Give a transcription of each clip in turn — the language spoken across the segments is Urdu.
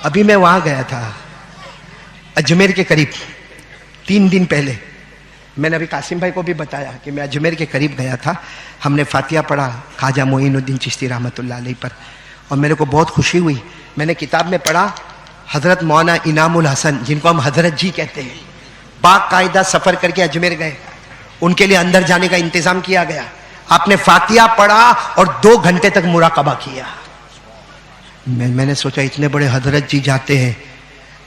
ابھی میں وہاں گیا تھا اجمیر کے قریب 3 دن پہلے. میں نے ابھی قاسم بھائی کو بھی بتایا کہ میں اجمیر کے قریب گیا تھا. ہم نے فاتحہ پڑھا خواجہ معین الدین چشتی رحمۃ اللہ علیہ پر, اور میرے کو بہت خوشی ہوئی. میں نے کتاب میں پڑھا حضرت مولانا انعام الحسن, جن کو ہم حضرت جی کہتے ہیں, باقاعدہ سفر کر کے اجمیر گئے. ان کے لیے اندر جانے کا انتظام کیا گیا. آپ نے فاتحہ پڑھا اور 2 گھنٹے تک مراقبہ کیا. میں نے سوچا اتنے بڑے حضرت جی جاتے ہیں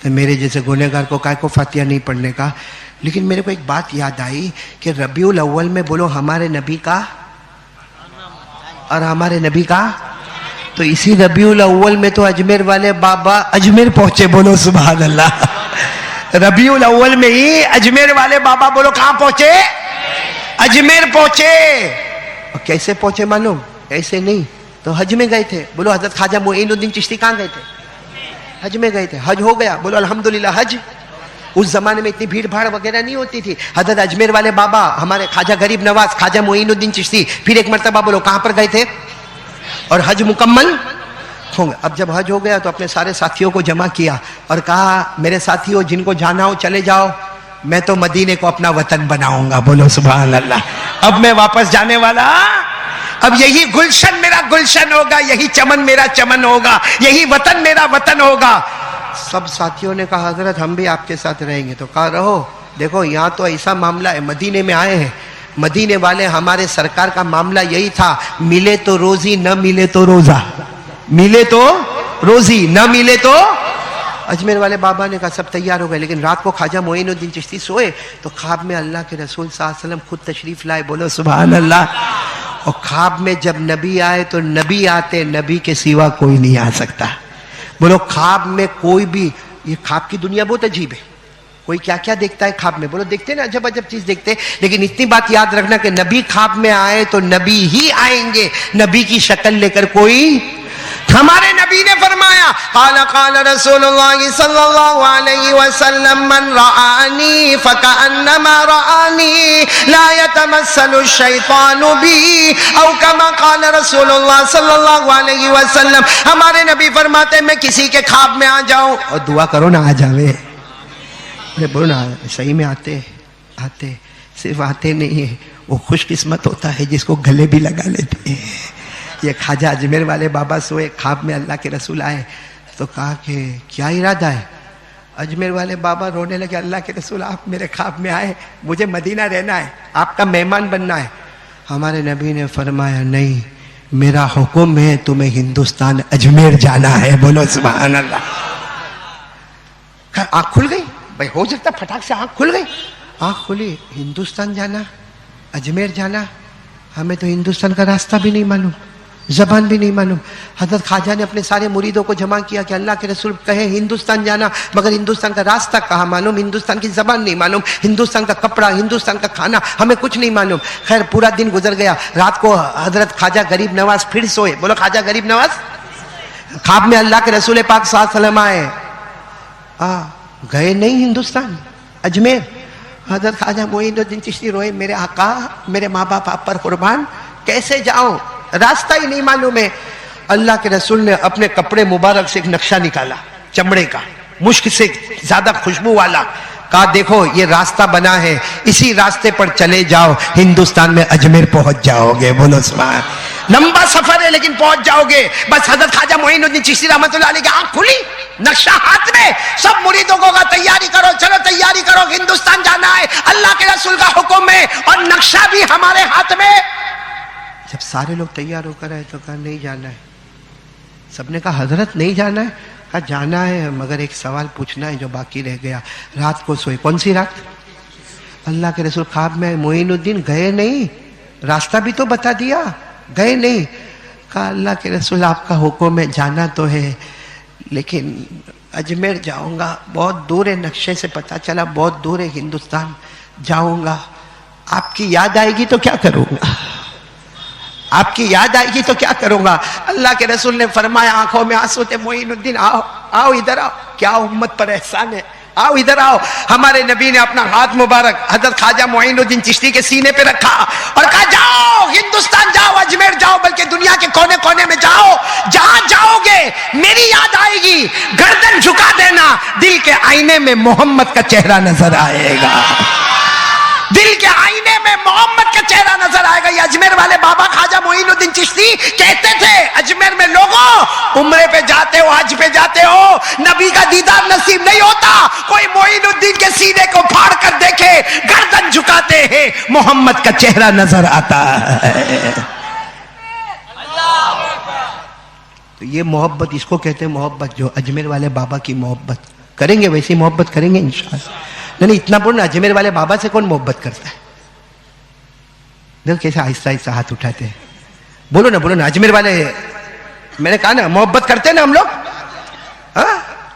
تو میرے جیسے گنہگار کو کائے کو فاتحہ نہیں پڑھنے کا. لیکن میرے کو ایک بات یاد آئی کہ ربیع الاول میں بولو ہمارے نبی کا اور ہمارے نبی کا, تو اسی ربیع الاول میں تو اجمیر والے بابا اجمیر پہنچے. بولو سبحان اللہ. ربیع الاول میں ہی اجمیر والے بابا بولو کہاں پہنچے؟ اجمیر پہنچے. اور کیسے پہنچے معلوم؟ ایسے نہیں, تو حج میں گئے تھے. بولو حضرت خواجہ معین الدین چشتی کہاں گئے تھے؟ حج میں گئے تھے. حج ہو گیا, بولو الحمدللہ. حج اس زمانے میں اتنی بھیڑ بھاڑ وغیرہ نہیں ہوتی تھی. حضرت اجمیر والے بابا ہمارے خواجہ غریب نواز خواجہ معین الدین چشتی پھر ایک مرتبہ بولو کہاں پر گئے تھے؟ اور حج مکمل ہو گیا. اب جب حج ہو گیا تو اپنے سارے ساتھیوں کو جمع کیا اور کہا میرے ساتھیوں جن کو جانا ہو چلے جاؤ, میں تو مدینے کو اپنا وطن بناؤں گا. بولو سبحان اللہ. اب میں واپس جانے والا, اب یہی گلشن میرا گلشن ہوگا, یہی چمن میرا چمن ہوگا, یہی وطن میرا وطن ہوگا. سب ساتھیوں نے کہا حضرت ہم بھی آپ کے ساتھ رہیں گے. تو کہا رہو, دیکھو یہاں تو ایسا معاملہ ہے, مدینے میں آئے ہیں, مدینے والے ہمارے سرکار کا معاملہ یہی تھا, ملے تو روزی نہ ملے تو روزہ, ملے تو روزی نہ ملے تو. اجمیر والے بابا نے کہا سب تیار ہو گئے. لیکن رات کو خواجہ معین الدین چشتی سوئے تو خواب میں اللہ کے رسول صلی اللہ علیہ وسلم خود تشریف لائے. بولو سبحان اللہ. اور خواب میں جب نبی آئے تو نبی آتے, نبی کے سوا کوئی نہیں آ سکتا. بولو خواب میں کوئی بھی, یہ خواب کی دنیا بہت عجیب ہے. کوئی کیا کیا دیکھتا ہے خواب میں, بولو دیکھتے نا عجب عجب چیز دیکھتے. لیکن اتنی بات یاد رکھنا کہ نبی خواب میں آئے تو نبی ہی آئیں گے, نبی کی شکل لے کر کوئی. ہمارے نبی نے فرمایا قال قال رسول اللہ صلی اللہ علیہ وسلم من رآنی فکأنما رآنی لا يتمثل الشیطان بی او کما قال رسول اللہ صلی اللہ علیہ وسلم. ہمارے نبی فرماتے میں کسی کے خواب میں آ جاؤں, اور دعا کرو نا آ جاوے, بولو نا صحیح میں آتے آتے, صرف آتے نہیں ہے, وہ خوش قسمت ہوتا ہے جس کو گلے بھی لگا لیتے ہیں. یہ خواجہ اجمیر والے بابا سوئے, خواب میں اللہ کے رسول آئے تو کہا کہ کیا ارادہ ہے؟ اجمیر والے بابا رونے لگے, اللہ کے رسول آپ میرے خواب میں آئے, مجھے مدینہ رہنا ہے, آپ کا مہمان بننا ہے. ہمارے نبی نے فرمایا نہیں, میرا حکم ہے تمہیں ہندوستان اجمیر جانا ہے. بولو سبحان اللہ. آنکھ کھل گئی بھائی, ہو سکتا پھٹاک سے آنکھ کھل گئی. آنکھ کھلی, ہندوستان جانا, اجمیر جانا, ہمیں تو ہندوستان کا راستہ بھی نہیں معلوم, زبان بھی نہیں معلوم. حضرت خواجہ نے اپنے سارے مریدوں کو جمع کیا کہ اللہ کے رسول کہے ہندوستان جانا, مگر ہندوستان کا راستہ کہاں معلوم, ہندوستان کی زبان نہیں معلوم, ہندوستان کا کپڑا, ہندوستان کا کھانا, ہمیں کچھ نہیں معلوم. خیر پورا دن گزر گیا. رات کو حضرت خواجہ غریب نواز پھر سوئے. بولو خواجہ غریب نواز. خواب میں اللہ کے رسول پاک صلی اللہ علیہ وسلم آئے, گئے نہیں ہندوستان اجمیر. حضرت خواجہ معین الدین چشتی روئے, میرے آقا میرے ماں باپ آپ پر قربان, کیسے جاؤں, راستہ ہی نہیں معلوم ہے. اللہ کے رسول نے اپنے کپڑے مبارک سے ایک نقشہ نکالا, چمڑے کا, مشک سے زیادہ خوشبو والا. کہا دیکھو یہ راستہ بنا ہے, اسی راستے پر چلے جاؤ, ہندوستان میں اجمیر پہنچ جاؤ گے. بولو سبحان. لمبا سفر ہے لیکن پہنچ جاؤ گے. بس حضرت خواجہ معین الدین چشتی رحمۃ اللہ علیہ کی آنکھ کھلی, نقشہ ہاتھ میں, سب مریدوں کو کہا تیاری کرو, چلو تیاری کرو, ہندوستان جانا ہے, اللہ کے رسول کا حکم ہے, اور نقشہ بھی ہمارے ہاتھ میں. جب سارے لوگ تیار ہو کر آئے تو کہا نہیں جانا ہے. سب نے کہا حضرت نہیں جانا ہے. کہا جانا ہے, مگر ایک سوال پوچھنا ہے جو باقی رہ گیا. رات کو سوئے, کون سی رات؟ اللہ کے رسول خواب میں معین الدین گئے نہیں, راستہ بھی تو بتا دیا, گئے نہیں. کہا اللہ کے رسول آپ کا حکم ہے, جانا تو ہے لیکن اجمیر جاؤں گا, بہت دور ہے, نقشے سے پتا چلا بہت دور ہے, ہندوستان جاؤں گا, آپ کی یاد آئے گی تو کیا کروں گا, آپ کی یاد آئے گی تو کیا کروں گا. اللہ کے رسول نے فرمایا, آنکھوں میں آنسو تھے, معین الدین آؤ, آؤ ادھر آؤ, کیا امت پر احسان ہے, آؤ ادھر آؤ. ہمارے نبی نے اپنا ہاتھ مبارک حضرت خواجہ معین الدین چشتی کے سینے پہ رکھا اور کہا جاؤ ہندوستان جاؤ, اجمیر جاؤ, بلکہ دنیا کے کونے کونے میں جاؤ, جہاں پہنچ جاؤ گے میری یاد آئے گی, گردن جھکا دینا, دل کے آئینے میں محمد کا چہرہ نظر آئے گا, دل کے آئینے میں محمد کا چہرہ نظر آئے گا. یہ اجمیر والے بابا خواجہ معین الدین چشتی کہتے تھے اجمیر میں لوگوں عمرے پہ جاتے ہو, حج پہ جاتے ہو, نبی کا دیدار نصیب نہیں ہوتا, کوئی معین الدین کے سینے کو پھاڑ کر دیکھے, گردن جھکاتے ہیں محمد کا چہرہ نظر آتا ہے. تو یہ محبت, اس کو کہتے ہیں محبت, جو اجمیر والے بابا کی محبت. کریں گے ویسی محبت کریں گے انشاءاللہ. نہیں اتنا بولنا, اجمیر والے بابا سے کون محبت کرتا ہے؟ دیکھو کیسے آہستہ آہستہ ہاتھ اٹھاتے ہیں. بولو نا, بولو نا, اجمیر والے, میں نے کہا نا محبت کرتے نا ہم لوگ,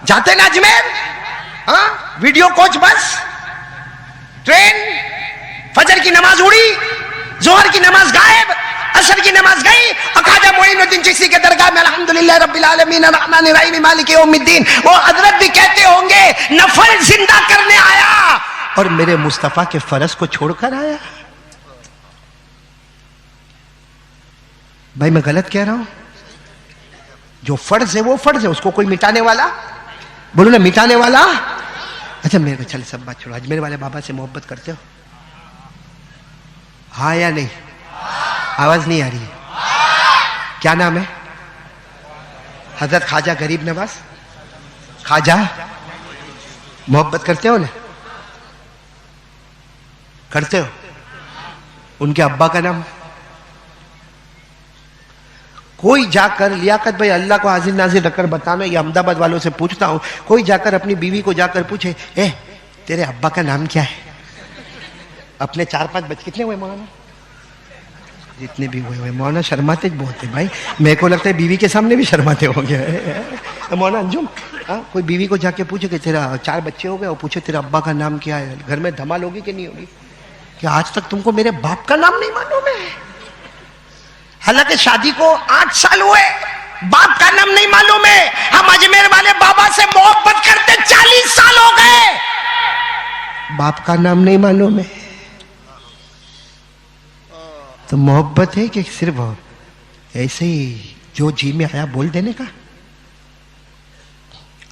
جاتے نا اجمیر, ویڈیو کوچ بس, ٹرین, فجر کی نماز اڑی, ظہر کی نماز غائب, عصر کی نماز گئی, خواجہ معین الدین چشتی کے درگاہ میں الحمدللہ رب العالمین الرحمن الرحیم مالک یوم الدین. وہ حضرت بھی کہتے ہوں گے نفل زندہ کرنے آیا اور میرے مصطفیٰ کے فرض کو چھوڑ کر آیا. بھائی میں غلط کہہ رہا ہوں؟ جو فرض ہے وہ فرض ہے, اس کو کوئی مٹانے والا, بولو نا مٹانے والا. اچھا میرے کو چل سب بات چھوڑو, اجمیر والے بابا سے محبت کرتے ہو ہاں یا نہیں؟ آواز نہیں آ رہی ہے. کیا نام ہے؟ حضرت خواجہ غریب نواز خواجہ. محبت کرتے ہو نا؟ کرتے ہو؟ ان کے ابا کا نام؟ کوئی جا کر, لیاقت بھائی اللہ کو حاضر ناظر رکھ کر بتانا, یہ احمد آباد والوں سے پوچھتا ہوں, کوئی جا کر اپنی بیوی کو جا کر پوچھے اے تیرے ابا کا نام کیا ہے؟ اپنے 4-5 بچے کتنے ہوئے مولانا؟ جتنے بھی ہوئے. مولانا شرماتے بہت ہیں بھائی, میرے کو لگتا ہے بیوی کے سامنے بھی شرماتے ہوں گے. مولانا انجم, کوئی بیوی کو جا کے پوچھے کہ تیرا 4 بچے ہو گئے, اور پوچھے تیرا ابا کا نام کیا ہے, گھر میں دھمال ہوگی کہ نہیں ہوگی کہ آج تک تم کو میرے باپ کا نام نہیں معلوم ہے؟ حالانکہ شادی کو 8 سال ہوئے, باپ کا نام نہیں معلوم ہے. ہم اجمیر والے بابا سے محبت کرتے 40 سال ہو گئے, باپ کا نام نہیں معلوم ہے. تو محبت ہے کہ صرف ایسے ہی جو جی میں آیا بول دینے کا؟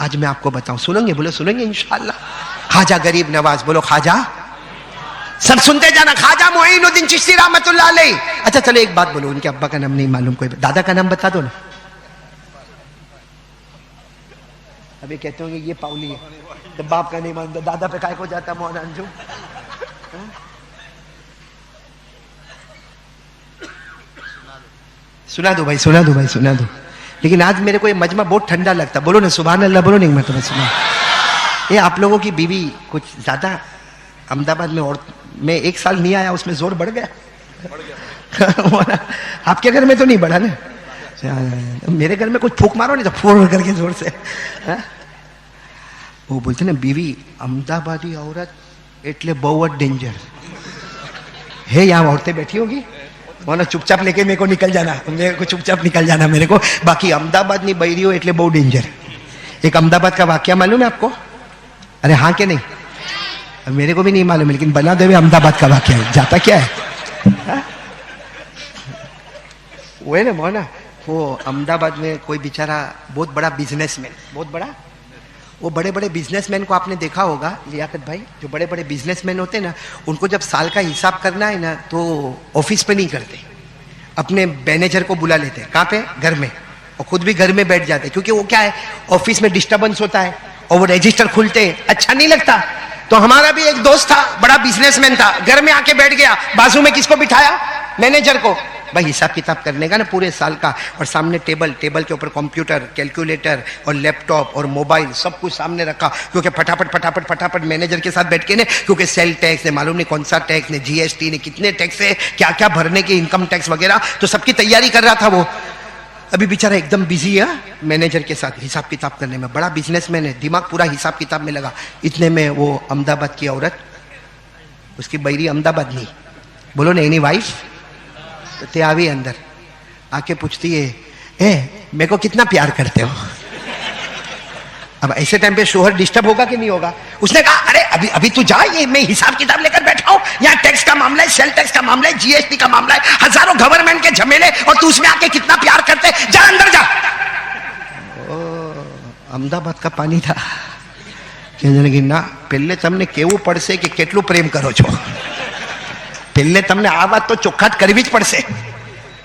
آج میں آپ کو بتاؤں, سنیں گے؟ بولو سنیں گے انشاءاللہ. خواجہ غریب نواز, بولو خواجہ, سب سنتے جانا, خواجہ معین الدین چشتی رحمت اللہ علیہ. اچھا چلو ایک بات بولو, ان کے ابا کا نام نہیں معلوم, کوئی دادا کا نام بتا دو نا. ابھی کہتے ہوں گے یہ پاؤلی ہے, تو باپ کا نہیں معلوم, دادا پہ کائے کو جاتا مولانا انجم. سنا دو بھائی, سنا دو بھائی, سنا دو. لیکن آج میرے کو یہ مجمع بہت ٹھنڈا لگتا. بولو نا سبحان اللہ, بولو نہیں, میں تمہیں سنا. یہ آپ لوگوں کی بیوی کچھ زیادہ احمد آباد میں, اور میں 1 سال نہیں آیا, اس میں زور بڑھ گیا. آپ کے گھر میں تو نہیں بڑھا نا, میرے گھر میں کچھ پھونک مارو نہیں تو پھوڑ کر کے زور سے. وہ بولتے نا بیوی احمد آبادی عورت ایٹلے بہت ڈینجر ہے. یہاں عورتیں بیٹھی ہوگی, وہ نا چپ چاپ لے کے میرے کو نکل جانا, میرے کو چپ چاپ نکل جانا میرے کو. باقی احمد آباد نہیں بہری ہو ایٹلے بہت ڈینجر. ایک احمد آباد کا واقعہ معلوم ہے آپ کو؟ ارے ہاں کہ نہیں؟ میرے کو بھی نہیں معلوم, لیکن بنا دے احمد آباد کا واقعہ ہے. جاتا کیا ہے وہ ہے نا مولانا, وہ احمد آباد میں کوئی بیچارہ بہت بڑا بزنس مین, بہت بڑا, وہ بڑے بڑے بزنس مین کو آپ نے دیکھا ہوگا لیاقت بھائی, جو بڑے بڑے بزنس مین ہوتے ہیں نا, ان کو جب سال کا حساب کرنا ہے نا تو آفس پہ نہیں کرتے, اپنے مینیجر کو بلا لیتے. کہاں پہ؟ گھر میں, اور خود بھی گھر میں بیٹھ جاتے, کیونکہ وہ کیا ہے آفس میں ڈسٹربنس ہوتا ہے, اور وہ رجسٹر کھلتے, اچھا نہیں لگتا. تو ہمارا بھی ایک دوست تھا, بڑا بزنس مین تھا, گھر میں آ کے بیٹھ گیا, بازو میں کس کو بٹھایا؟ مینیجر کو. بھائی حساب کتاب کرنے کا نا پورے سال کا, اور سامنے ٹیبل کے اوپر کمپیوٹر, کیلکولیٹر اور لیپ ٹاپ اور موبائل سب کچھ سامنے رکھا, کیونکہ پٹاپٹ مینیجر کے ساتھ بیٹھ کے نا, کیونکہ سیل ٹیکس ہے, معلوم نہیں کون سا ٹیکس نے, جی ایس ٹی نے, کتنے ٹیکس ہے, کیا کیا بھرنے کے, انکم ٹیکس وغیرہ, تو سب کی تیاری کر رہا تھا وہ. ابھی بیچارہ ایک دم بزی ہے مینیجر کے ساتھ حساب کتاب کرنے میں, بڑا بزنس مین ہے, دماغ پورا حساب کتاب میں لگا. اتنے میں وہ احمد آباد کی عورت, اس کی بہری احمد آباد نہیں, بولو نا اینی وائف, تو تے آوی اندر آ کے پوچھتی ہے اے میرے کو کتنا پیار کرتے ہو. اب ایسے ٹائم پہ شوہر ڈسٹرب ہوگا کہ نہیں ہوگا؟ اس نے کہا ارے ابھی تو جا, یہ میں حساب کتاب لے کر بیٹھا ہوں, یہاں ٹیکس کا معاملہ ہے, سیل ٹیکس کا معاملہ ہے, جی ایس ٹی کا معاملہ ہے, ہزاروں گورنمنٹ کے جھمیلے, اور تو اس میں آ کے کتنا پیار کرتے, جا اندر جا. અમદાવાદ કા પાણી થા કે ના પહેલે તમને કેવું પડશે કે કેટલું પ્રેમ કરો છો, પહેલે તમને આ વાત તો ચોખ્ખાટ કરવી જ પડશે.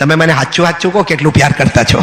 તમે મને હાચું હાચું કહો કેટલું પ્યાર કરતા છો,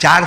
4